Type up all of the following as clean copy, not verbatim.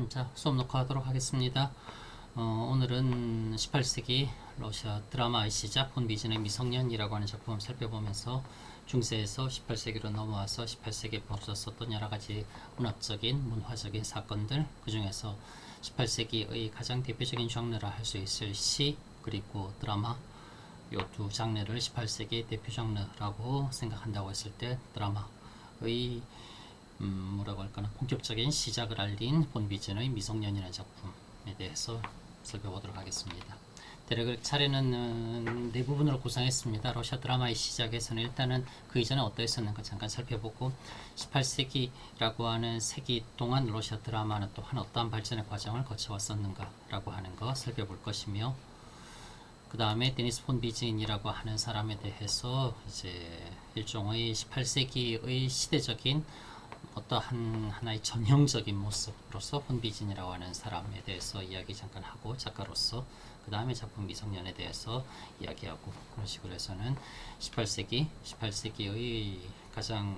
자, 수업 녹화하도록 하겠습니다. 오늘은 18세기 러시아 드라마의 시작, 폰비진의 미성년이라고 하는 작품을 살펴보면서 중세에서 18세기로 넘어와서 18세기에 벌어졌었던 여러 가지 문학적인, 문화적인 사건들, 그 중에서 18세기의 가장 대표적인 장르라 할 수 있을 시, 그리고 드라마, 이 두 장르를 18세기 대표 장르라고 생각한다고 했을 때 드라마의 뭐라고 할까나 본격적인 시작을 알린 본비즌의 미성년이라는 작품에 대해서 살펴보도록 하겠습니다. 대략 차례는 네 부분으로 구성했습니다. 러시아 드라마의 시작에서는 일단은 그 이전에 어떠했었는가 잠깐 살펴보고 18세기라고 하는 세기 동안 러시아 드라마는 또한 어떠한 발전의 과정을 거쳐왔었는가라고 하는 거 살펴볼 것이며, 그 다음에 데니스 폰 비진이라고 하는 사람에 대해서 이제 일종의 18세기의 시대적인 어떠한 하나의 전형적인 모습으로서 혼비진이라고 하는 사람에 대해서 이야기 잠깐 하고, 작가로서 그 다음에 작품 미성년에 대해서 이야기하고, 그런 식으로 해서는 18세기의 가장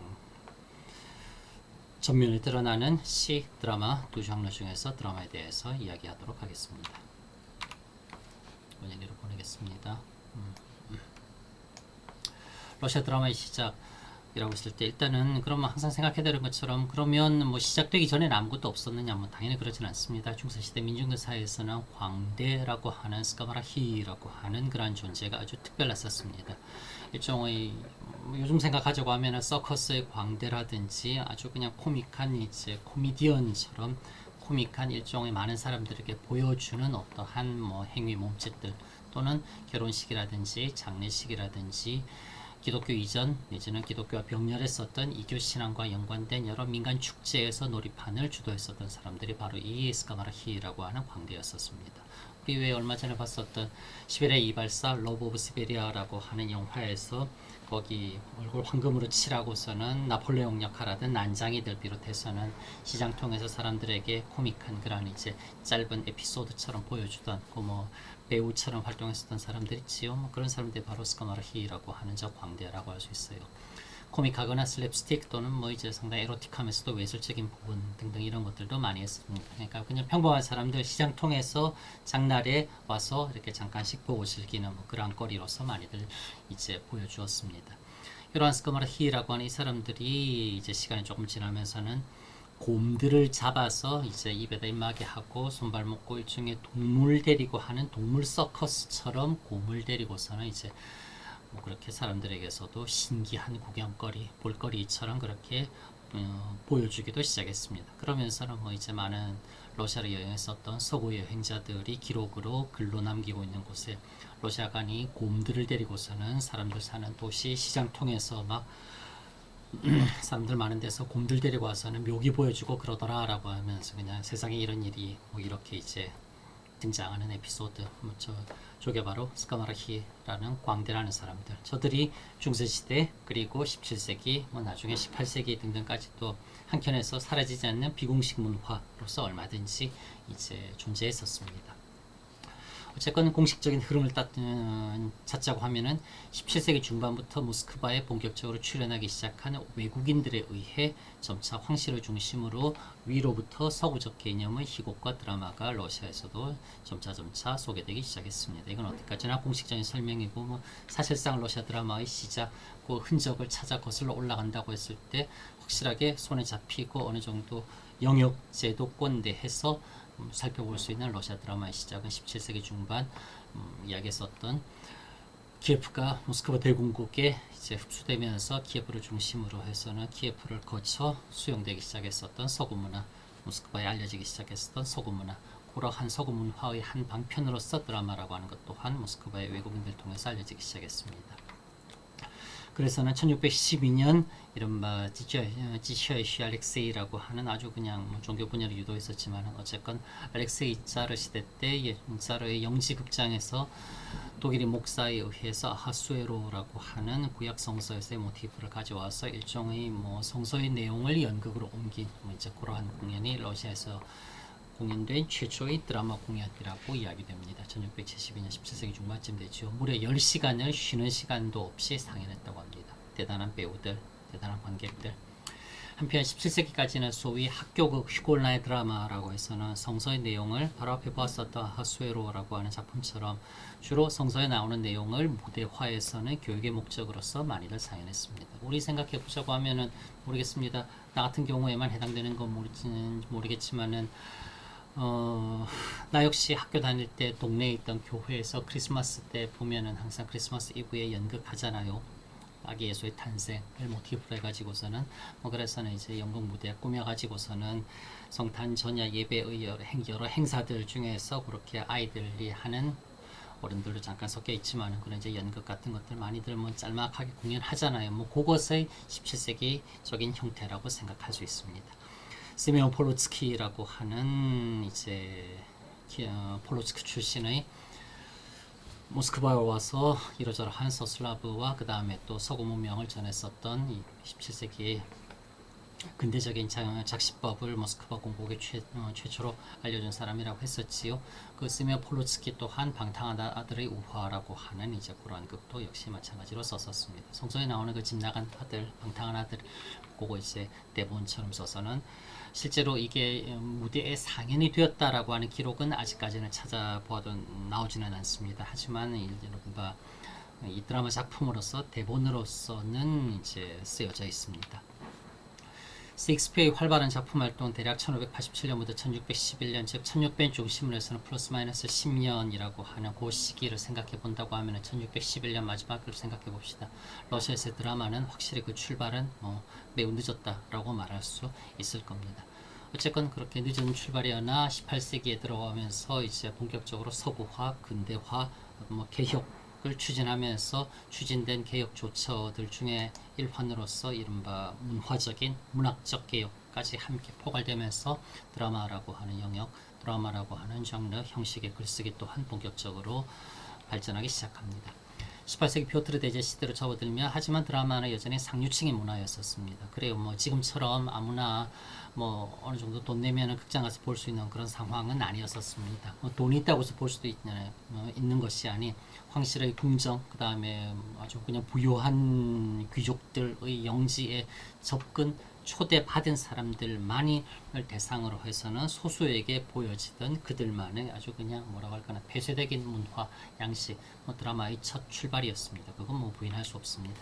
전면에 드러나는 시, 드라마 두 장르 중에서 드라마에 대해서 이야기하도록 하겠습니다. 원예리로 보내겠습니다. 러시아 드라마의 시작 이라고 했을 때 일단은 그러면 항상 생각해야 되는 것처럼, 그러면 뭐 시작되기 전에는 아무것도 없었느냐, 뭐 당연히 그러진 않습니다. 중세시대 민중들 사이에서는 광대라고 하는 스카마라히라고 하는 그러한 존재가 아주 특별했었습니다. 일종의 요즘 생각하자고 하면은 서커스의 광대라든지 아주 그냥 코믹한 이제 코미디언처럼 코믹한 일종의 많은 사람들에게 보여주는 어떠한 뭐 행위 몸짓들, 또는 결혼식이라든지 장례식이라든지 기독교 이전 내지는 기독교와 병렬했었던 이교 신앙과 연관된 여러 민간 축제에서 놀이판을 주도했었던 사람들이 바로 이 스카마라히라고 하는 광대였었습니다. 우리 왜 얼마 전에 봤었던 시베리아 이발사 러브 오브 시베리아라고 하는 영화에서 거기 얼굴 황금으로 칠하고서는 나폴레옹 역할하던 난장이들 비롯해서는 시장 통해서 사람들에게 코믹한 그런 이제 짧은 에피소드처럼 보여주던 그 뭐 배우처럼 활동했었던 사람들 있지요. 뭐 그런 사람들이 바로 스카마라히라고 하는 저 광대라고 할 수 있어요. 코믹하거나 슬랩스틱 또는 뭐 이제 상당히 에로틱하면서도 외설적인 부분 등등 이런 것들도 많이 했습니다. 그러니까 그냥 평범한 사람들 시장 통해서 장날에 와서 이렇게 잠깐씩 보고 즐기는 뭐 그러한 거리로서 많이들 이제 보여주었습니다. 이러한 스카마라히라고 하는 이 사람들이 이제 시간이 조금 지나면서는 곰들을 잡아서 이제 입에다 입마개 하고 손발 묶고 일종의 동물 데리고 하는 동물 서커스처럼 곰을 데리고서는 이제 뭐 그렇게 사람들에게서도 신기한 구경거리, 볼거리처럼 그렇게 보여주기도 시작했습니다. 그러면서는 뭐 이제 많은 러시아를 여행했었던 서구 여행자들이 기록으로 글로 남기고 있는 곳에 러시아간이 곰들을 데리고서는 사람들 사는 도시 시장 통해서 막 사람들 많은 데서 곰들 데리고 와서는 묘기 보여주고 그러더라 라고 하면서 그냥 세상에 이런 일이 뭐 이렇게 이제 등장하는 에피소드, 뭐 저게 바로 스카마라히라는 광대라는 사람들, 저들이 중세시대 그리고 17세기 뭐 나중에 18세기 등등까지 또 한켠에서 사라지지 않는 비공식 문화로서 얼마든지 이제 존재했었습니다. 어쨌건 공식적인 흐름을 찾자고 하면은 17세기 중반부터 모스크바에 본격적으로 출현하기 시작한 외국인들에 의해 점차 황실을 중심으로 위로부터 서구적 개념의 희곡과 드라마가 러시아에서도 점차 소개되기 시작했습니다. 이건 어디까지나 공식적인 설명이고 뭐 사실상 러시아 드라마의 시작, 그 흔적을 찾아 거슬러 올라간다고 했을 때 확실하게 손에 잡히고 어느 정도 영역 제도권 내에서 살펴볼 수 있는 러시아 드라마의 시작은 17세기 중반 이야기했었던 키예프가 모스크바 대공국에 이제 흡수되면서 키예프를 중심으로 해서는 키예프를 거쳐 수용되기 시작했었던 서구 문화, 모스크바에 알려지기 시작했었던 서구 문화, 그러한 서구 문화의 한 방편으로서 드라마라고 하는 것 또한 모스크바의 외국인들 통해서 알려지기 시작했습니다. 그래서는 1612년 이른바 지셔이쉬 알렉세이라고 하는 아주 그냥 뭐 종교 분야를 유도했었지만 어쨌건 알렉세이 자르 시대 때 자르의 영지극장에서 독일인 목사에 의해서 아하수에로라고 하는 구약 성서에서의 모티프를 가져와서 일종의 뭐 성서의 내용을 연극으로 옮긴 뭐 이제 그러한 공연이 러시아에서 공연된 최초의 드라마 공연이라고 이야기됩니다. 1672년 17세기 중반쯤 되죠. 무려 10시간을 쉬는 시간도 없이 상연했다고 합니다. 대단한 배우들, 대단한 관객들. 한편 17세기까지는 소위 학교극 슈골나의 드라마라고 해서는 성서의 내용을 바로 앞에 보았었던 하수에로라고 하는 작품처럼 주로 성서에 나오는 내용을 무대화해서는 교육의 목적으로서 많이들 사용했습니다. 우리 생각해 보자고 하면은 모르겠습니다. 나 같은 경우에만 해당되는 건 모르겠지만은 나 역시 학교 다닐 때 동네에 있던 교회에서 크리스마스 때 보면은 항상 크리스마스 이브에 연극하잖아요. 아기 예수의 탄생을 모티브로 해가지고서는 그래서는 이제 연극 무대 꾸며가지고서는 성탄 전야 예배의 여러 행사들 중에서 그렇게 아이들이 하는 어른들도 잠깐 섞여 있지만 그런 이제 연극 같은 것들 많이들 짤막하게 공연하잖아요. 그것의 17세기적인 형태라고 생각할 수 있습니다. 시메온 폴로츠키라고 하는 이제 폴로츠크 출신의 모스크바에 와서 이러저러한 서슬라브와 그 다음에 또 서구 문명을 전했었던 이 17세기의 근대적인 작시법을 모스크바 공국에 최초로 알려준 사람이라고 했었지요. 그 시메온 폴로츠키 또한 방탕한 아들의 우화라고 하는 이제 그러한 극도 역시 마찬가지로 썼었습니다. 성서에 나오는 그 집 나간 아들, 방탕한 아들, 그거 이제 대본처럼 써서는 실제로 이게 무대에 상연이 되었다라고 하는 기록은 아직까지는 찾아보아도 나오지는 않습니다. 하지만 여러분과 이 드라마 작품으로서 대본으로서는 이제 쓰여져 있습니다. 셰익스피어의 활발한 작품 활동 대략 1587년부터 1611년 즉 1600년 중심으로 해서는 플러스 마이너스 10년이라고 하는 그 시기를 생각해 본다고 하면 1611년 마지막을 생각해 봅시다. 러시아에서의 드라마는 확실히 그 출발은 매우 늦었다라고 말할 수 있을 겁니다. 어쨌건 그렇게 늦은 출발이었나 18세기에 들어가면서 이제 본격적으로 서구화, 근대화, 개혁을 추진하면서 추진된 개혁 조처들 중에 일환으로서 이른바 문화적인 문학적 개혁까지 함께 포괄되면서 드라마라고 하는 영역, 드라마라고 하는 장르 형식의 글쓰기 또한 본격적으로 발전하기 시작합니다. 18세기 피오트르 대제 시대로 접어들며 하지만 드라마는 여전히 상류층의 문화였었습니다. 그래요. 지금처럼 아무나 어느 정도 돈 내면은 극장 가서 볼 수 있는 그런 상황은 아니었었습니다. 돈이 있다고 해서 볼 수도 있는 것이 아닌 황실의 궁정, 그 다음에 아주 그냥 부유한 귀족들의 영지에 접근 초대받은 사람들만이 대상으로 해서는 소수에게 보여지던 그들만의 아주 그냥 뭐라고 할까나 폐쇄적인 문화 양식 드라마의 첫 출발이었습니다. 그건 부인할 수 없습니다.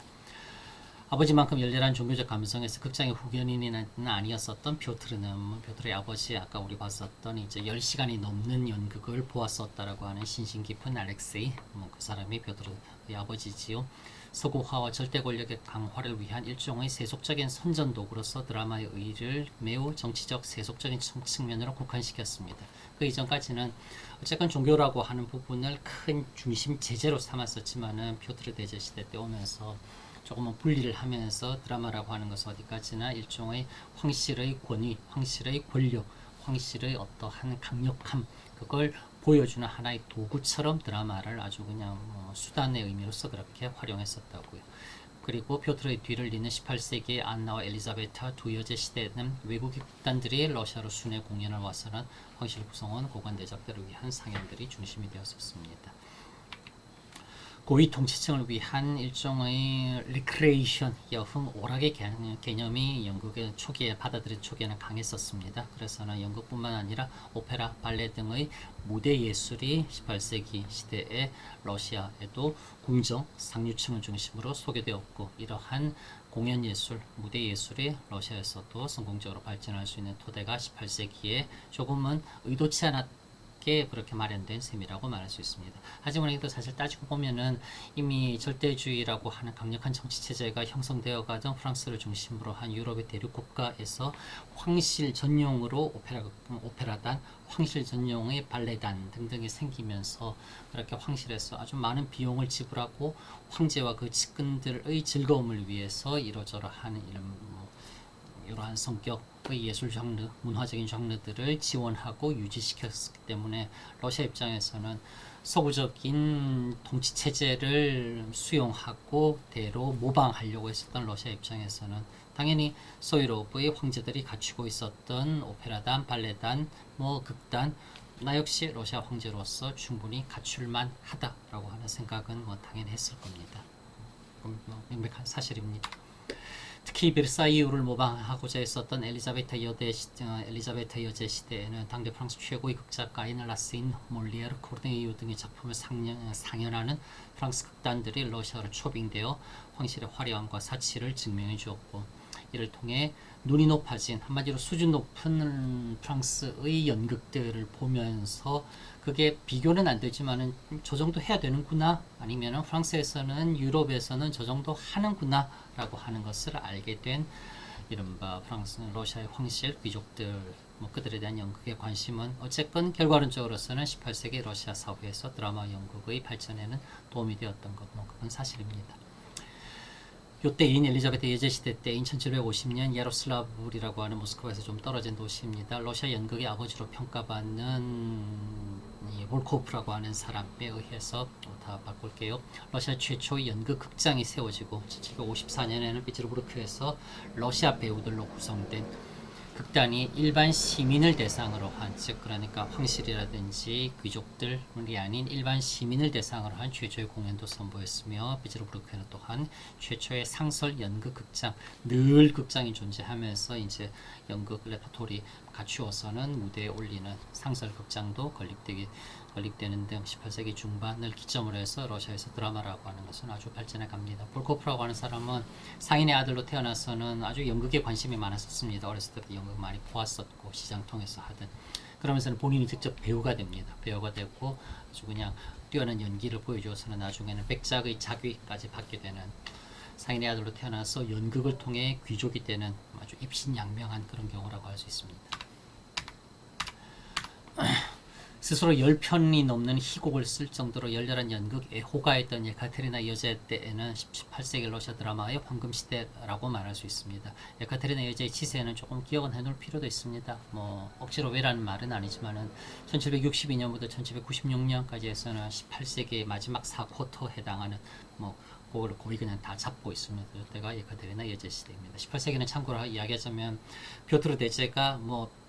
아버지만큼 열렬한 종교적 감성에서 극장의 후견인은 아니었었던 피오트르는 피오트르의 아버지 아까 우리 봤었던 이제 10시간이 넘는 연극을 보았었다라고 하는 신신 깊은 알렉세이 그 사람이 피오트르의 아버지지요. 서구화와 절대 권력의 강화를 위한 일종의 세속적인 선전도구로서 드라마의 의의를 매우 정치적 세속적인 측면으로 국한시켰습니다. 그 이전까지는 어쨌건 종교라고 하는 부분을 큰 중심 제재로 삼았었지만은 피오트르 대제 시대 때 오면서 조금은 분리를 하면서 드라마라고 하는 것은 어디까지나 일종의 황실의 권위, 황실의 권력, 황실의 어떠한 강력함 그걸 보여주는 하나의 도구처럼 드라마를 아주 그냥 수단의 의미로서 그렇게 활용했었다고요. 그리고 피오트르의 뒤를 잇는 18세기의 안나와 엘리자베타 두 여제 시대에는 외국인 극단들이 러시아로 순회 공연을 와서는 황실 구성원 고관대작들을 위한 상연들이 중심이 되었었습니다. 고위 통치층을 위한 일종의 리크레이션, 여흥, 오락의 개념이 연극의 초기에 받아들인 초기에는 강했었습니다. 그래서는 연극뿐만 아니라 오페라, 발레 등의 무대 예술이 18세기 시대의 러시아에도 궁정, 상류층을 중심으로 소개되었고 이러한 공연 예술, 무대 예술이 러시아에서도 성공적으로 발전할 수 있는 토대가 18세기에 조금은 의도치 않았 그렇게 마련된 셈이라고 말할 수 있습니다. 하지만 이것도 사실 따지고 보면은 이미 절대주의라고 하는 강력한 정치 체제가 형성되어 가던 프랑스를 중심으로 한 유럽의 대륙 국가에서 황실 전용으로 오페라단, 황실 전용의 발레단 등등이 생기면서 그렇게 황실에서 아주 많은 비용을 지불하고 황제와 그 측근들의 즐거움을 위해서 이러저러한 이러한 성격의 예술 장르, 문화적인 장르들을 지원하고 유지시켰기 때문에 러시아 입장에서는 서구적인 통치 체제를 수용하고 대로 모방하려고 했었던 러시아 입장에서는 당연히 소유로브의 황제들이 갖추고 있었던 오페라단, 발레단, 극단 나 역시 러시아 황제로서 충분히 갖출만 하다라고 하는 생각은 당연히 했을 겁니다. 명백한 사실입니다. 특히 베르사유 이후를 모방하고자 했었던 엘리자베타 여제 시대에는 당대 프랑스 최고의 극작가인 라세인, 몰리에르, 코르네이유 등의 작품을 상연하는 프랑스 극단들이 러시아로 초빙되어 황실의 화려함과 사치를 증명해 주었고, 이를 통해 눈이 높아진, 한마디로 수준 높은 프랑스의 연극들을 보면서 그게 비교는 안 되지만은 저 정도 해야 되는구나, 아니면은 프랑스에서는, 유럽에서는 저 정도 하는구나 라고 하는 것을 알게 된 이른바 프랑스 러시아의 황실 귀족들, 그들에 대한 연극의 관심은 어쨌건 결과론적으로서는 18세기 러시아 사회에서 드라마 연극의 발전에는 도움이 되었던 것, 그건 사실입니다. 요때인 엘리자베트 여제 시대 때인 1750년 야로슬라브리라고 하는 모스크바에서 좀 떨어진 도시입니다. 러시아 연극의 아버지로 평가받는 볼코프라고 하는 사람에 의해서 다 바꿀게요. 러시아 최초의 연극 극장이 세워지고 1754년에는 피츠부르크에서 러시아 배우들로 구성된 극단이 일반 시민을 대상으로 한, 즉 그러니까 황실이라든지 귀족들이 아닌 일반 시민을 대상으로 한 최초의 공연도 선보였으며, 피츠부르크에는 또한 최초의 상설 연극 극장, 늘 극장이 존재하면서 이제 연극 레퍼토리 갖추어서는 무대에 올리는 상설 극장도 건립되는 등 18세기 중반을 기점으로 해서 러시아에서 드라마라고 하는 것은 아주 발전해 갑니다. 볼코프라고 하는 사람은 상인의 아들로 태어나서는 아주 연극에 관심이 많았었습니다. 어렸을 때부터 연극 많이 보았었고 시장 통해서 하든, 그러면서는 본인이 직접 배우가 됩니다. 배우가 되고 아주 그냥 뛰어난 연기를 보여주어서는 나중에는 백작의 자귀까지 받게 되는, 상인의 아들로 태어나서 연극을 통해 귀족이 되는 아주 입신양명한 그런 경우라고 할 수 있습니다. 스스로 10편이 넘는 희곡을 쓸 정도로 열렬한 연극 애호가였던 예카테리나 여제 때에는 18세기 러시아 드라마의 황금 시대라고 말할 수 있습니다. 예카테리나 여제의 치세는 조금 기억은 해놓을 필요도 있습니다. 억지로 왜라는 말은 아니지만은 1762년부터 1796년까지 해서는 18세기의 마지막 4쿼터에 해당하는 그걸 거의 그냥 다 잡고 있습니다. 이때가 예카테리나 여제 시대입니다. 18세기는 참고로 이야기하자면 피오트르 대제가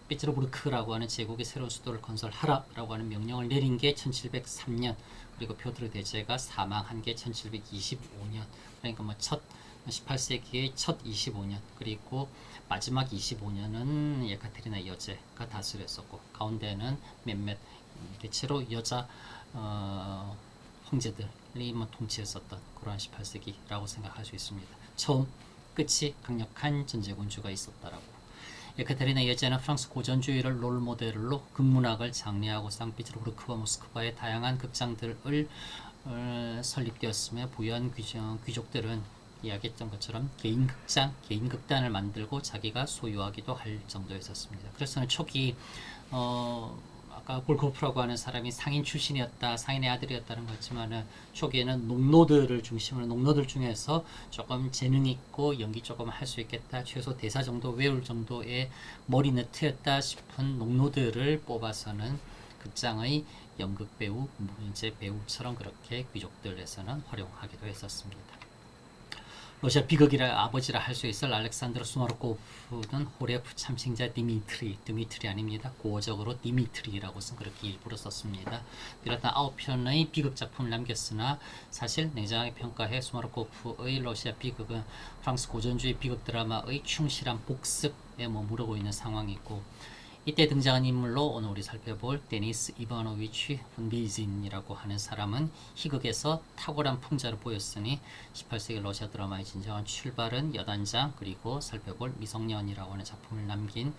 피츠부르크라고 하는 제국의 새로운 수도를 건설하라라고 하는 명령을 내린 게 1703년, 그리고 피오트르 대제가 사망한 게 1725년, 그러니까 첫 18세기의 첫 25년, 그리고 마지막 25년은 예카테리나 여제가 다스렸었고, 가운데는 몇몇 대체로 여자 황제들이 통치했었던 그러한 18세기라고 생각할 수 있습니다. 처음 끝이 강력한 전제군주가 있었다라고. 예카테리나 여제는 프랑스 고전주의를 롤모델로 극문학을 장려하고 상피츠부르크와 모스크바의 다양한 극장들을 설립되었으며, 부유한 귀족들은 이야기했던 것처럼 개인 극장, 개인 극단을 만들고 자기가 소유하기도 할 정도였었습니다. 그래서 초기 아까 볼코프라고 하는 사람이 상인 출신이었다, 상인의 아들이었다는 거지만은 초기에는 농노들을 중심으로, 농노들 중에서 조금 재능 있고 연기 조금 할 수 있겠다, 최소 대사 정도 외울 정도의 머리 너트였다 싶은 농노들을 뽑아서는 극장의 연극 배우, 문제 배우처럼 그렇게 귀족들에서는 활용하기도 했었습니다. 러시아 비극이라 아버지라 할 수 있을 알렉산드르 수마르코프는 호레프 참칭자 디미트리 아닙니다. 고어적으로 디미트리라고 그렇게 일부러 썼습니다. 비롯한 9편의 비극 작품을 남겼으나 사실 냉정하게 평가해 수마르코프의 러시아 비극은 프랑스 고전주의 비극 드라마의 충실한 복습에 머무르고 있는 상황이고, 이때 등장한 인물로 오늘 우리 살펴볼 데니스 이바노비치 분비진이라고 하는 사람은 희극에서 탁월한 풍자를 보였으니 18세기 러시아 드라마의 진정한 출발은 여단장, 그리고 살펴볼 미성년이라고 하는 작품을 남긴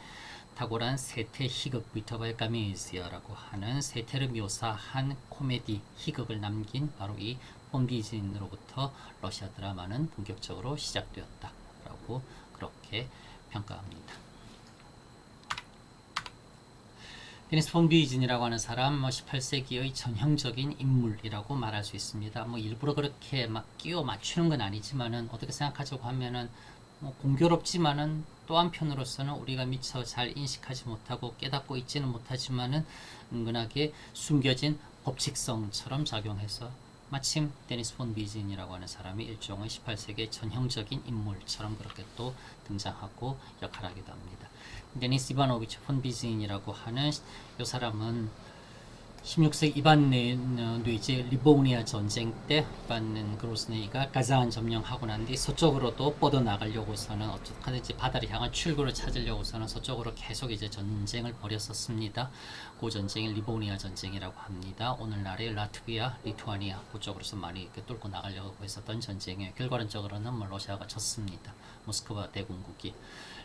탁월한 세태 희극 위터바의 까미즈야라고 하는 세태를 묘사한 코미디 희극을 남긴 바로 이 폰비진으로부터 러시아 드라마는 본격적으로 시작되었다라고 그렇게 평가합니다. 데니스 폰비진이라고 하는 사람 18세기의 전형적인 인물이라고 말할 수 있습니다. 일부러 그렇게 끼워 맞추는 건 아니지만은, 어떻게 생각하자고 하면은 공교롭지만은 또 한편으로서는 우리가 미처 잘 인식하지 못하고 깨닫고 있지는 못하지만은 은근하게 숨겨진 법칙성처럼 작용해서 마침 데니스 폰비진이라고 하는 사람이 일종의 18세기의 전형적인 인물처럼 그렇게 또 등장하고 역할하기도 합니다. 데니스 이바노비치 폰비진이라고 하는 이 사람은 16세기 이반 뇌제 리보니아 전쟁 때 이반 그로스네이가 가자안 점령하고 난 뒤 서쪽으로도 뻗어나가려고서는 어떻게든지 바다를 향한 출구를 찾으려고서는 서쪽으로 계속 이제 전쟁을 벌였었습니다. 그 전쟁이 리보니아 전쟁이라고 합니다. 오늘날의 라트비아, 리투아니아 그쪽으로서 많이 이렇게 뚫고 나가려고 했었던 전쟁이에요. 결과론적으로는 뭐 러시아가 졌습니다. 모스크바 대공국이.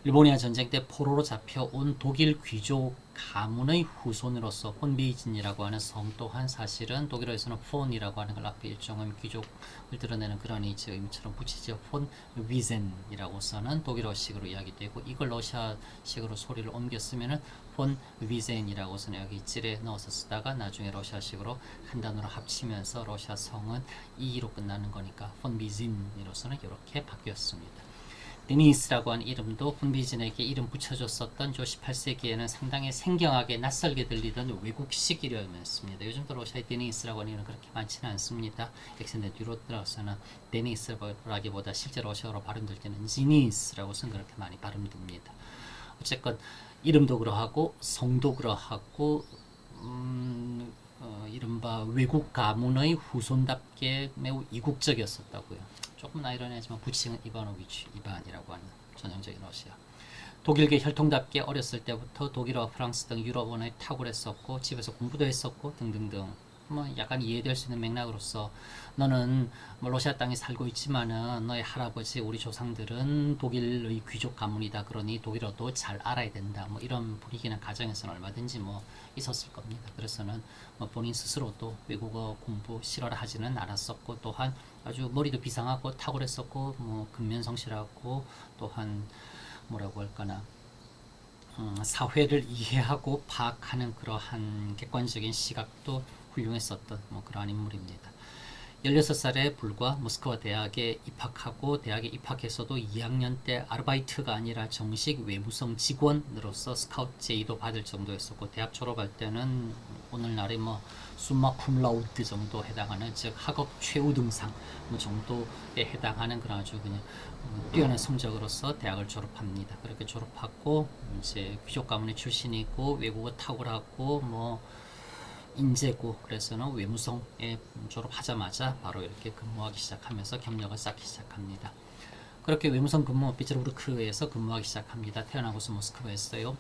리보니아 전쟁 때 포로로 잡혀온 독일 귀족 가문의 후손으로서 폰 비이진이라고 하는 성 또한 사실은 독일어에서는 폰이라고 하는 걸 앞에 일종의 귀족을 드러내는 그런 의미처럼 붙이죠. 폰 위젠이라고서는 독일어식으로 이야기되고 이걸 러시아식으로 소리를 옮겨 쓰면은 폰 위젠이라고서는 여기 찔에 넣어서 쓰다가 나중에 러시아식으로 한 단어로 합치면서 러시아 성은 이로 끝나는 거니까 폰 비진으로서는 이렇게 바뀌었습니다. 데니스라고 하는 이름도 폰비진에게 이름 붙여줬었던 조 18세기에는 상당히 생경하게 낯설게 들리던 외국식 이름이었습니다. 요즘도 러시아의 데니스라고 하는 이름은 그렇게 많지는 않습니다. 엑센트 뒤로 들어서는 데니스라기보다 실제 러시아어로 발음될 때는 지니스라고는 그렇게 많이 발음됩니다. 어쨌건 이름도 그러하고 성도 그러하고 이른바 외국 가문의 후손답게 매우 이국적이었었다고요. 조금 아이러니하지만 부칭은 이바노비치 이반이라고 하는 전형적인 러시아. 독일계 혈통답게 어렸을 때부터 독일어, 프랑스 등 유럽 언어에 탁월했었고 집에서 공부도 했었고 등등등. 뭐 약간 이해될 수 있는 맥락으로서 너는 뭐 러시아 땅에 살고 있지만은 너의 할아버지 우리 조상들은 독일의 귀족 가문이다 그러니 독일어도 잘 알아야 된다 뭐 이런 분위기나 가정에서는 얼마든지 뭐 있었을 겁니다. 그래서는 뭐 본인 스스로도 외국어 공부 싫어라 하지는 않았었고 또한 아주 머리도 비상하고 탁월했었고 뭐 근면성실하고 또한 뭐라고 할까나 사회를 이해하고 파악하는 그러한 객관적인 시각도 훌륭했었던 뭐 그러한 인물입니다. 16살에 불과 모스크바 대학에 입학하고 대학에 입학해서도 2학년 때 아르바이트가 아니라 정식 외무성 직원으로서 스카우트 제의도 받을 정도였었고 대학 졸업할 때는 오늘날의 뭐 숨마 쿰라우드 정도 해당하는 즉 학업 최우 등상 뭐 정도에 해당하는 그런 아주 그냥 뛰어난 성적으로서 대학을 졸업합니다. 그렇게 졸업하고 이제 귀족 가문의 출신이고 외국어 탁월하고 뭐 인재고 그래서는 외무성에 졸업하자마자 바로 이렇게 근무하기 시작하면서 경력을 쌓기 시작합니다. 그렇게 외무성 근무 피츠부르크에서 근무하기 시작합니다. 태어나고서 모스크바였어요.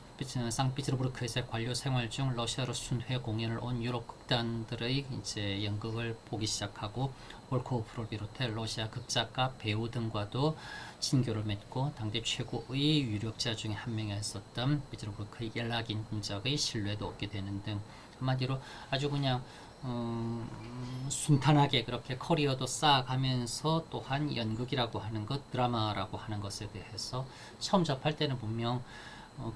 상피츠부르크에서 관료 생활 중 러시아로 순회 공연을 온 유럽 극단들의 이제 연극을 보기 시작하고 볼코프를 비롯해 러시아 극작가 배우 등과도 친교를 맺고 당대 최고의 유력자 중에 한 명이었었던 피츠부르크의 옐라긴 공작의 신뢰도 얻게 되는 등 한마디로 아주 그냥 순탄하게 그렇게 커리어도 쌓아가면서 또한 연극이라고 하는 것, 드라마라고 하는 것에 대해서 처음 접할 때는 분명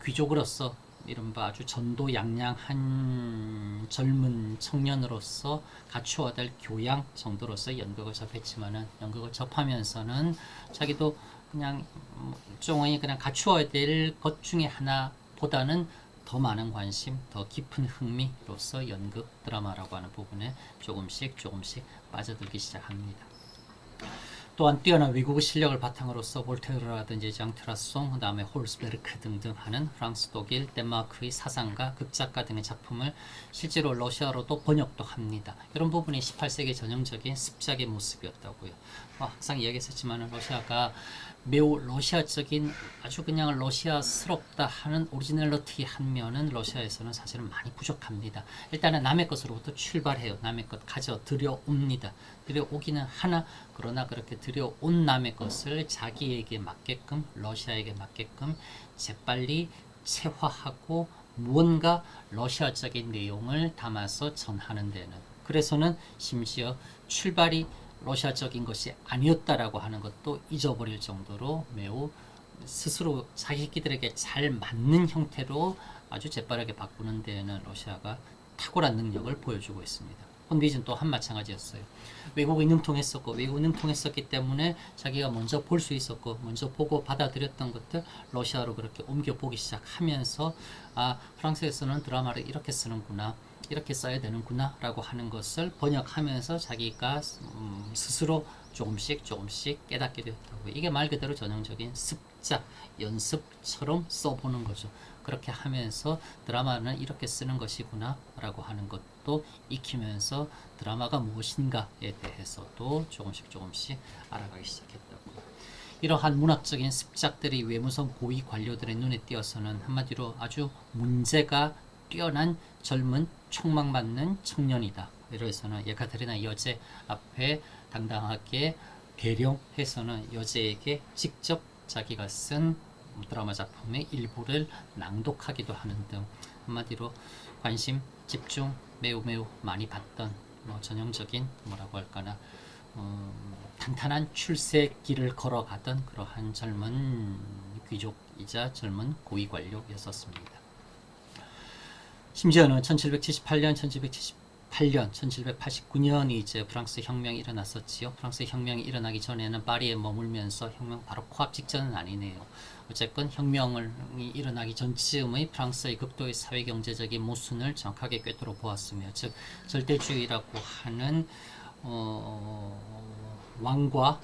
귀족으로서 이른바 아주 전도양양한 젊은 청년으로서 갖추어야 될 교양 정도로서 연극을 접했지만은 연극을 접하면서는 자기도 그냥 일종의 그냥 갖추어야 될 것 중에 하나보다는 더 많은 관심, 더 깊은 흥미로서 연극, 드라마라고 하는 부분에 조금씩 빠져들기 시작합니다. 또한 뛰어난 외국어 실력을 바탕으로서 볼테르라든지 장 트라송, 그 다음에 홀스베르크 등등 하는 프랑스, 독일, 덴마크의 사상가, 극작가 등의 작품을 실제로 러시아로도 번역도 합니다. 이런 부분이 18세기 전형적인 습작의 모습이었다고요. 항상 이야기했었지만 러시아가 매우 러시아적인 아주 그냥 러시아스럽다 하는 오리지널리티한 면은 러시아에서는 사실은 많이 부족합니다. 일단은 남의 것으로부터 출발해요. 남의 것 가져 들여옵니다. 들여오기는 하나 그러나 그렇게 들여온 남의 것을 자기에게 맞게끔 러시아에게 맞게끔 재빨리 체화하고 무언가 러시아적인 내용을 담아서 전하는 데는 그래서는 심지어 출발이 러시아적인 것이 아니었다라고 하는 것도 잊어버릴 정도로 매우 스스로 자기들에게 잘 맞는 형태로 아주 재빠르게 바꾸는 데에는 러시아가 탁월한 능력을 보여주고 있습니다. 폰비즈는 또한 마찬가지였어요. 외국이 능통했었고 외국이 능통했었기 때문에 자기가 먼저 볼 수 있었고 먼저 보고 받아들였던 것들 러시아로 그렇게 옮겨보기 시작하면서 아 프랑스에서는 드라마를 이렇게 쓰는구나 이렇게 써야 되는구나 라고 하는 것을 번역하면서 자기가 스스로 조금씩 깨닫게 되었다고. 이게 말 그대로 전형적인 습작, 연습처럼 써보는 거죠. 그렇게 하면서 드라마는 이렇게 쓰는 것이구나 라고 하는 것도 것도 익히면서 드라마가 무엇인가에 대해서도 조금씩 알아가기 시작했다고. 이러한 문학적인 습작들이 외무성 고위 관료들의 눈에 띄어서는 한마디로 아주 문제가 뛰어난 젊은 촉망받는 청년이다. 이래서는 예카테리나 여제 앞에 당당하게 계령해서는 여제에게 직접 자기가 쓴 드라마 작품의 일부를 낭독하기도 하는 등 한마디로 관심, 집중 매우 많이 받던 전형적인 뭐라고 할까나 탄탄한 출세길을 걸어가던 그러한 젊은 귀족이자 젊은 고위 관료였었습니다. 심지어는 1778년, 1789년이 이제 프랑스 혁명이 일어났었지요. 프랑스 혁명이 일어나기 전에는 파리에 머물면서 혁명 바로 코앞 직전은 아니네요. 어쨌건 혁명이 일어나기 전쯤의 프랑스의 극도의 사회 경제적인 모순을 정확하게 꿰뚫어 보았으며, 즉 절대주의라고 하는 왕과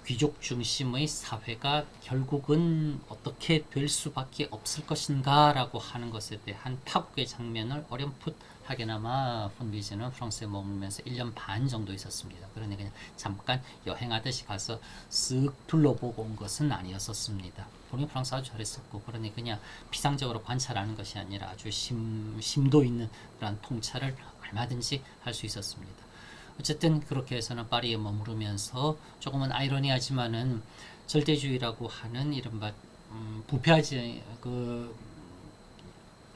귀족 중심의 사회가 결국은 어떻게 될 수밖에 없을 것인가 라고 하는 것에 대한 파국의 장면을 어렴풋하게나마 폰 비즈는 프랑스에 머물면서 1년 반 정도 있었습니다. 그러니 그냥 잠깐 여행하듯이 가서 쓱 둘러보고 온 것은 아니었었습니다. 본인 프랑스 아주 잘했었고, 그러니 그냥 피상적으로 관찰하는 것이 아니라 아주 심도 있는 그런 통찰을 얼마든지 할 수 있었습니다. 어쨌든 그렇게 해서는 파리에 머무르면서 조금은 아이러니하지만은 절대주의라고 하는 이른바 부패하지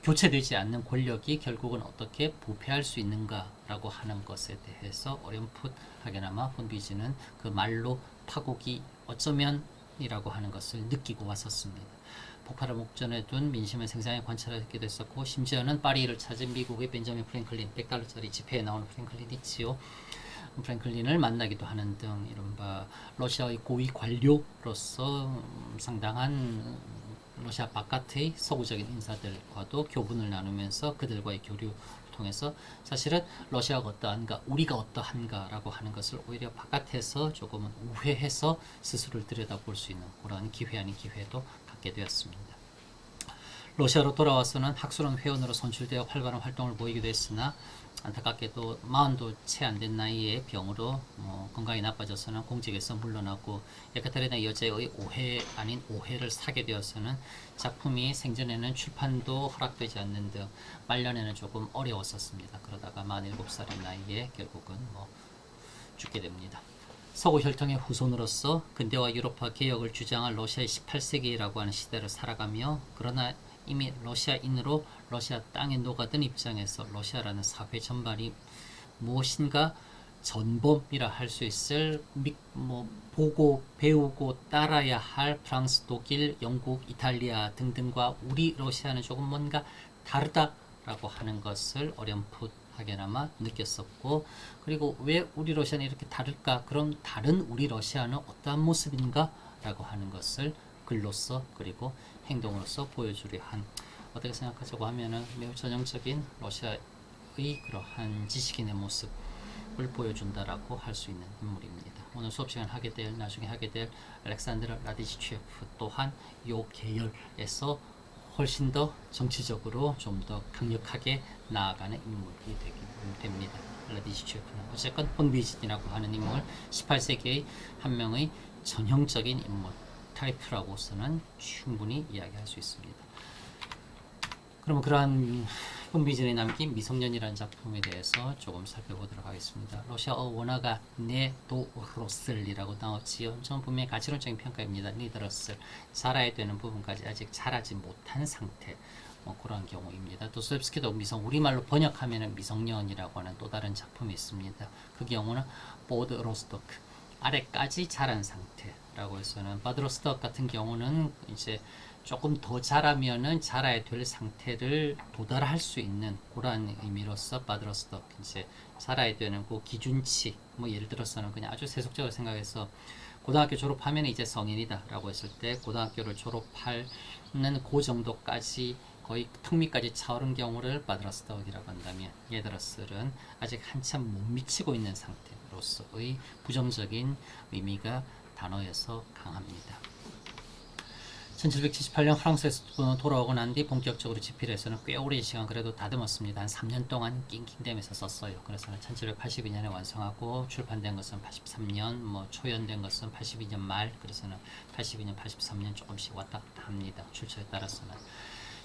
교체되지 않는 권력이 결국은 어떻게 부패할 수 있는가라고 하는 것에 대해서 어렴풋하게나마 폰 비즈는 그 말로 파국이 어쩌면이라고 하는 것을 느끼고 왔었습니다. 폭발을 목전에 둔 민심을 생생하게 관찰하게 됐었고, 심지어는 파리를 찾은 미국의 벤저민 프랭클린, $100짜리 지폐에 나오는 프랭클린 있지요. 프랭클린을 만나기도 하는 등 이른바 러시아의 고위 관료로서 상당한 러시아 바깥의 서구적인 인사들과도 교분을 나누면서 그들과의 교류 통해서 사실은 러시아가 어떠한가, 우리가 어떠한가라고 하는 것을 오히려 바깥에서 조금은 우회해서 스스로를 들여다볼 수 있는 그런 기회 아닌 기회도 갖게 되었습니다. 러시아로 돌아와서는 학술원 회원으로 선출되어 활발한 활동을 보이기도 했으나, 안타깝게도 40도 채 안 된 나이에 병으로 건강이 나빠져서는 공직에서 물러나고, 예카테리나 여제의 오해 아닌 오해를 사게 되어서는 작품이 생전에는 출판도 허락되지 않는 등 말년에는 조금 어려웠었습니다. 그러다가 47살의 나이에 결국은 죽게 됩니다. 서구 혈통의 후손으로서 근대화 유럽화 개혁을 주장한 러시아의 18세기라고 하는 시대를 살아가며, 그러나 이미 러시아인으로 러시아 땅에 녹아든 입장에서 러시아라는 사회 전반이 무엇인가 전범이라 할 수 있을 보고 배우고 따라야 할 프랑스, 독일, 영국, 이탈리아 등등과 우리 러시아는 조금 뭔가 다르다라고 하는 것을 어렴풋하게나마 느꼈었고, 그리고 왜 우리 러시아는 이렇게 다를까? 그럼 다른 우리 러시아는 어떠한 모습인가? 라고 하는 것을 글로써 그리고 행동으로서 보여주려 한, 어떻게 생각하자고 하면은 매우 전형적인 러시아의 그러한 지식인의 모습을 보여준다라고 할 수 있는 인물입니다. 오늘 수업 시간 나중에 하게 될 알렉산드르 라디치체프 또한 이 계열에서 훨씬 더 정치적으로 좀 더 강력하게 나아가는 인물이 됩니다. 라디치체프는 어쨌건 폰 비즈니라고 하는 인물, 18세기의 한 명의 전형적인 인물 타이프라고서는 충분히 이야기할 수 있습니다. 그럼 그러한 폰 비즈니에 남긴 미성년이라는 작품에 대해서 조금 살펴보도록 하겠습니다. 러시아어 원어가 네도로슬이라고 나왔지요. 저는 분명히 가치론적인 평가입니다. 니드러슬, 자라야 되는 부분까지 아직 자라지 못한 상태, 그런 경우입니다. 도스토옙스키도 우리말로 번역하면 미성년이라고 하는 또 다른 작품이 있습니다. 그 경우는 보드로스토크, 아래까지 자란 상태라고 해서는, 바드로스토크 같은 경우는 이제 조금 더 자라면은 자라야 될 상태를 도달할 수 있는 그런 의미로서 바드로스토크, 이제 자라야 되는 그 기준치, 예를 들어서는 그냥 아주 세속적으로 생각해서 고등학교 졸업하면 이제 성인이다라고 했을 때, 고등학교를 졸업하는 그 정도까지 거의 턱밑까지 차오른 경우를 바드로스톡이라고 한다면, 예드러슬은 아직 한참 못 미치고 있는 상태로서의 부정적인 의미가 단어에서 강합니다. 1778년 프랑스에서 돌아오고 난 뒤 본격적으로 집필해서는 꽤 오랜 시간 그래도 다듬었습니다. 한 3년 동안 낑낑대면서 썼어요. 그래서 1782년에 완성하고 출판된 것은 83년, 뭐 초연된 것은 82년 말, 그래서는 82년, 83년 조금씩 왔다 갔다 합니다. 출처에 따라서는.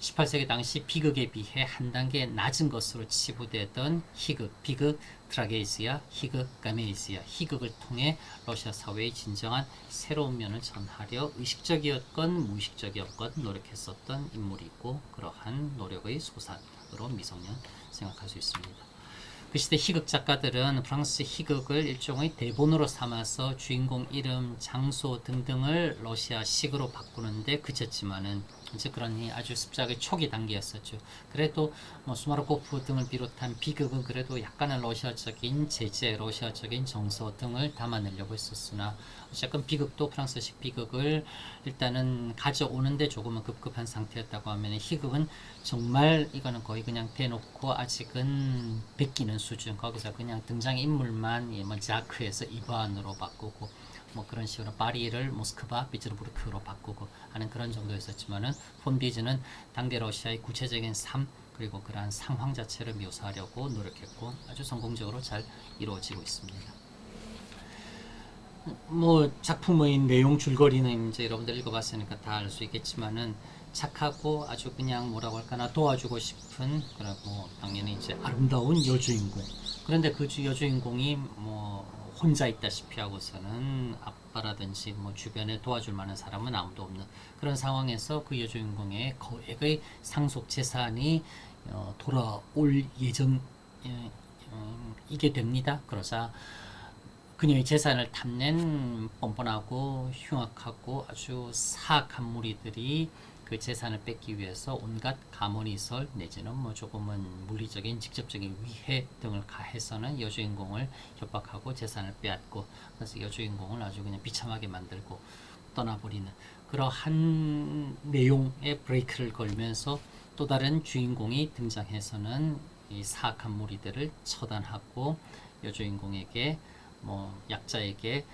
18세기 당시 비극에 비해 한 단계 낮은 것으로 치부되던 희극, 비극, 트라게디아, 희극, 가메디아, 희극을 통해 러시아 사회의 진정한 새로운 면을 전하려 의식적이었건 무의식적이었건 노력했었던 인물이고 그러한 노력의 소산으로 미성년 생각할 수 있습니다. 그 시대 희극 작가들은 프랑스 희극을 일종의 대본으로 삼아서 주인공 이름, 장소 등등을 러시아식으로 바꾸는데 그쳤지만은 이제 그러니 아주 습작의 초기 단계였었죠. 그래도 뭐 수마르코프 등을 비롯한 비극은 그래도 약간은 러시아적인 제재, 러시아적인 정서 등을 담아내려고 했었으나 어쨌건 비극도 프랑스식 비극을 일단은 가져오는데 조금은 급급한 상태였다고 하면 희극은 정말 이거는 거의 그냥 대놓고 아직은 베끼는 수준, 거기서 그냥 등장 인물만 뭐 자크에서 이반으로 바꾸고 뭐 그런 식으로 파리를 모스크바, 비츠르부르크로 바꾸고 하는 그런 정도였었지만은 폰 비즈는 당대 러시아의 구체적인 삶 그리고 그러한 상황 자체를 묘사하려고 노력했고 아주 성공적으로 잘 이루어지고 있습니다. 뭐 작품의 내용 줄거리는 이제 여러분들 읽어봤으니까 다 알 수 있겠지만은 착하고 아주 그냥 뭐라고 할까나 도와주고 싶은 그리고 당연히 이제 아름다운 여주인공. 그런데 그 여주인공이 뭐 혼자 있다시피 하고서는 아빠라든지 뭐 주변에 도와줄 만한 사람은 아무도 없는 그런 상황에서 그 여주인공의 거액의 상속 재산이 돌아올 예정 이게 됩니다. 그러자 그녀의 재산을 탐낸 뻔뻔하고 흉악하고 아주 사악한 무리들이 그 재산을 뺏기 위해서 온갖 가문이설 내지는 뭐 조금은 물리적인 직접적인 위해 등을 가해서는 여주인공을 협박하고 재산을 빼앗고 그래서 여주인공을 아주 그냥 비참하게 만들고 떠나버리는 그러한 내용의 브레이크를 걸면서 또 다른 주인공이 등장해서는 이 사악한 무리들을 처단하고 여주인공에게 뭐 약자에게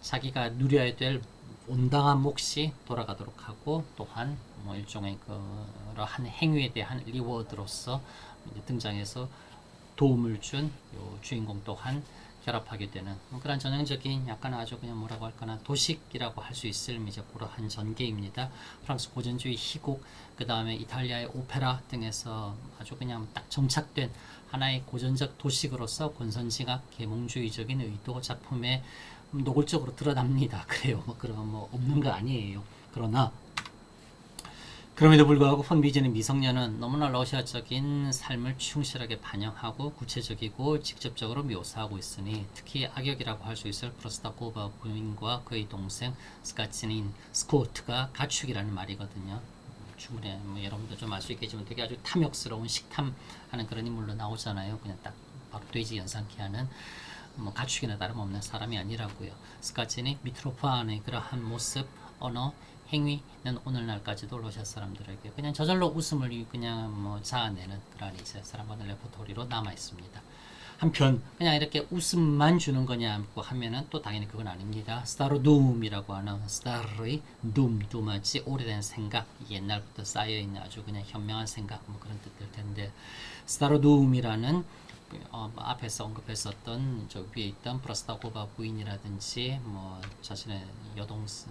자기가 누려야 될 온당한 몫이 돌아가도록 하고 또한 뭐 일종의 그러한 행위에 대한 리워드로서 등장해서 도움을 준 요 주인공 또한 결합하게 되는 그런 전형적인 약간 아주 그냥 뭐라고 할까나 도식이라고 할 수 있을 이제 그러한 전개입니다. 프랑스 고전주의 희곡 그 다음에 이탈리아의 오페라 등에서 아주 그냥 딱 정착된 하나의 고전적 도식으로서 권선징악 계몽주의적인 의도 작품에 노골적으로 드러납니다. 그래요. 뭐 그런 뭐 없는 거 아니에요. 그러나 그럼에도 불구하고 폰 비즈는 미성년은 너무나 러시아적인 삶을 충실하게 반영하고 구체적이고 직접적으로 묘사하고 있으니 특히 악역이라고 할 수 있을 프로스타코바 부인과 그의 동생 스카치닌 스코트가 가축이라는 말이거든요. 충분히 뭐 여러분도 좀 알 수 있겠지만 되게 아주 탐욕스러운 식탐하는 그런 인물로 나오잖아요. 그냥 딱 바로 돼지 연상케 하는 뭐 가축이나 다름없는 사람이 아니라고요. 스카치니 미트로파안의 그러한 모습, 언어, 행위는 오늘날까지도 러시아 사람들에게 그냥 저절로 웃음을 그냥 뭐 자아내는 그런 이제 사람과의 레포토리로 남아 있습니다. 한편 그냥 이렇게 웃음만 주는 거냐고 하면은 또 당연히 그건 아닙니다. 스타로둠이라고 하는 스타르의 둠마치 오래된 생각 옛날부터 쌓여있는 아주 그냥 현명한 생각 뭐 그런 뜻일 텐데 스타로둠이라는 앞에서 언급했었던 저 위에 있던 프로스타코바 부인이라든지 뭐 자신의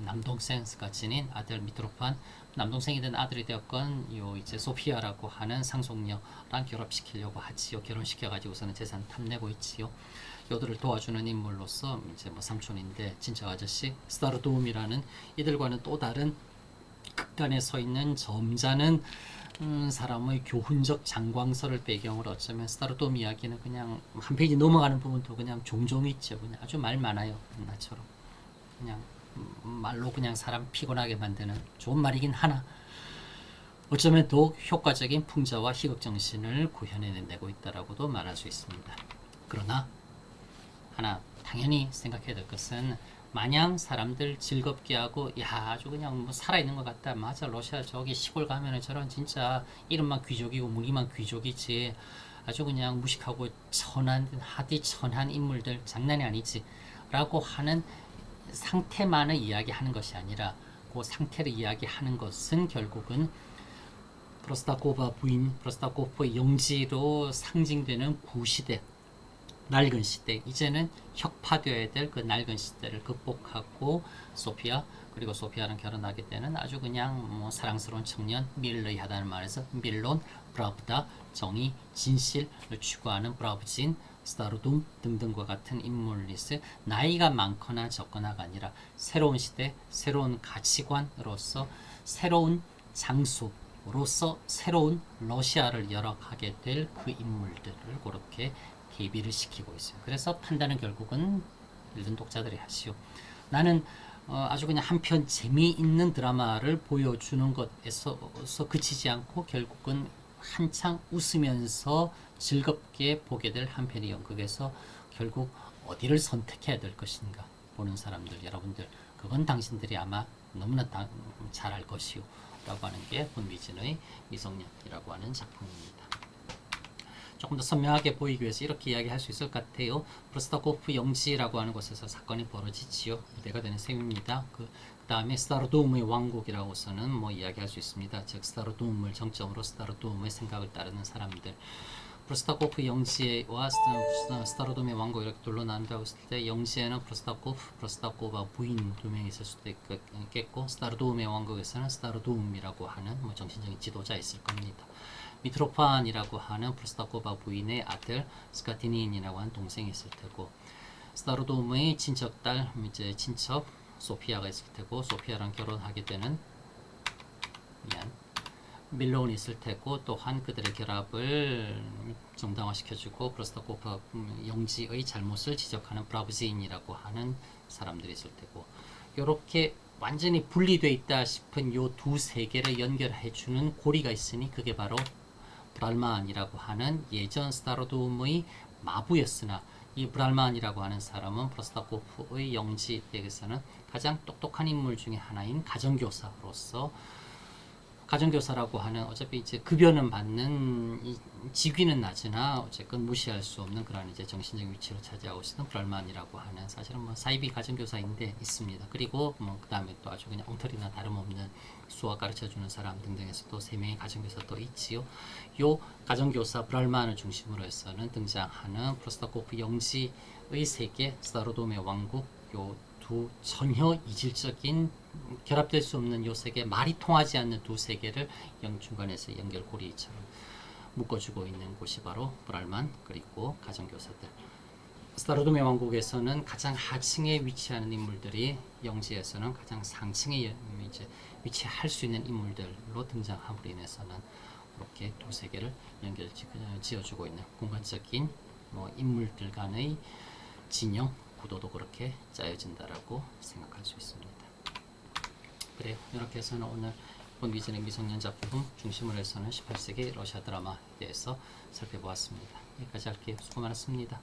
남동생 스카치닌 아들 미트로판 남동생이든 아들이 되었건 요 이제 소피아라고 하는 상속녀랑 결합시키려고 하지요. 결혼시켜가지고서는 재산 탐내고 있지요. 요들을 도와주는 인물로서 이제 뭐 삼촌인데 진짜 아저씨 스타르도움이라는 이들과는 또 다른 극단에 서 있는 점잖은 사람의 교훈적 장광설을 배경으로 어쩌면 스타르돔 이야기는 그냥 한 페이지 넘어가는 부분도 그냥 종종 있죠. 그냥 아주 말 많아요. 나처럼 그냥 말로 그냥 사람 피곤하게 만드는 좋은 말이긴 하나 어쩌면 더욱 효과적인 풍자와 희극 정신을 구현해내고 있다라고도 말할 수 있습니다. 그러나 하나 당연히 생각해야 될 것은 마냥 사람들 즐겁게 하고 야 아주 그냥 뭐 살아있는 것 같다. 맞아 러시아 저기 시골 가면은 저런 진짜 이름만 귀족이고 무늬만 귀족이지 아주 그냥 무식하고 하디 천한 인물들 장난이 아니지 라고 하는 상태만을 이야기하는 것이 아니라 그 상태를 이야기하는 것은 결국은 프로스타코바 부인, 프로스타코프의 영지로 상징되는 구시대, 낡은 시대, 이제는 혁파되어야 될 그 낡은 시대를 극복하고 소피아, 그리고 소피아랑 결혼하게 되는 아주 그냥 뭐 사랑스러운 청년 밀러이 하다는 말에서 밀론, 브라브다, 정의, 진실을 추구하는 브라브진, 스타르둠 등등과 같은 인물리스, 나이가 많거나 적거나가 아니라 새로운 시대, 새로운 가치관으로서 새로운 장소로서 새로운 러시아를 열어가게 될 그 인물들을 그렇게 대비를 시키고 있어요. 그래서 판단은 결국은 읽는 독자들이 하시오. 나는 아주 그냥 한편 재미있는 드라마를 보여주는 것에서 그치지 않고 결국은 한창 웃으면서 즐겁게 보게 될 한 편의 연극에서 결국 어디를 선택해야 될 것인가 보는 사람들, 여러분들, 그건 당신들이 아마 너무나 잘 알 것이오 라고 하는 게 본미진의 미성년이라고 하는 작품입니다. 조금 더 선명하게 보이기 위해서 이렇게 이야기할 수 있을 것 같아요. 프로스타코프 영지라고 하는 곳에서 사건이 벌어지지요. 무대가 되는 셈입니다. 그 다음에 스타르도움의 왕국이라고서는 뭐 이야기할 수 있습니다. 즉 스타르도움을 정점으로 스타르도움의 생각을 따르는 사람들. 프로스타코프 영지와 스타르도움의 왕국 이렇게 둘러 나눈다고 했을 때 영지에는 프로스타코프, 프로스타코바 부인 두 명이 있을 수도 있겠고 스타르도움의 왕국에서는 스타르도움이라고 하는 뭐 정신적인 지도자 있을 겁니다. 미트로판이라고 하는 프로스타코바 부인의 아들 스카티닌이라고 하는 동생이 있을 테고 스타르도움의 친척 딸 이제 친척 소피아가 있을 테고 소피아랑 결혼하게 되는 밀론이 있을 테고 또한 그들의 결합을 정당화시켜주고 프로스타코바 영지의 잘못을 지적하는 브라브지인이라고 하는 사람들이 있을 테고 이렇게 완전히 분리되어 있다 싶은 요 두 세계를 연결해주는 고리가 있으니 그게 바로 브랄만이라고 하는 예전 스타르도움의 마부였으나 이 브랄만이라고 하는 사람은 프로스타코프의 영지 댁에서는 가장 똑똑한 인물 중에 하나인 가정교사로서 가정교사라고 하는 어차피 이제 급여는 받는 직위는 낮으나 어쨌건 무시할 수 없는 그런 이제 정신적인 위치를 차지하고 있는 브랄만이라고 하는 사실은 뭐 사이비 가정교사인데 있습니다. 그리고 뭐 그 다음에 또 아주 그냥 엉터리나 다름없는 수학 가르쳐주는 사람 등등해서 또 세 명의 가정교사 또 있지요. 요 가정교사 브랄만을 중심으로 해서는 등장하는 프로스타코프 영지의 세계, 스타르돔의 왕국, 요 두 전혀 이질적인 결합될 수 없는 요 세계, 말이 통하지 않는 두 세계를 중간에서 연결고리처럼 묶어주고 있는 곳이 바로 브랄만 그리고 가정교사들. 스타르돔의 왕국에서는 가장 하층에 위치하는 인물들이 영지에서는 가장 상층에 이제 위치할 수 있는 인물들로 등장함으로 인해서는 이렇게 두 세계를 지어주고 있는 공간적인 뭐 인물들 간의 진영 구도도 그렇게 짜여진다라고 생각할 수 있습니다. 그래요. 이렇게 해서는 오늘 본미진의 미성년 작품 중심으로 해서는 18세기 러시아 드라마에 대해서 살펴보았습니다. 여기까지 할게요. 수고 많았습니다.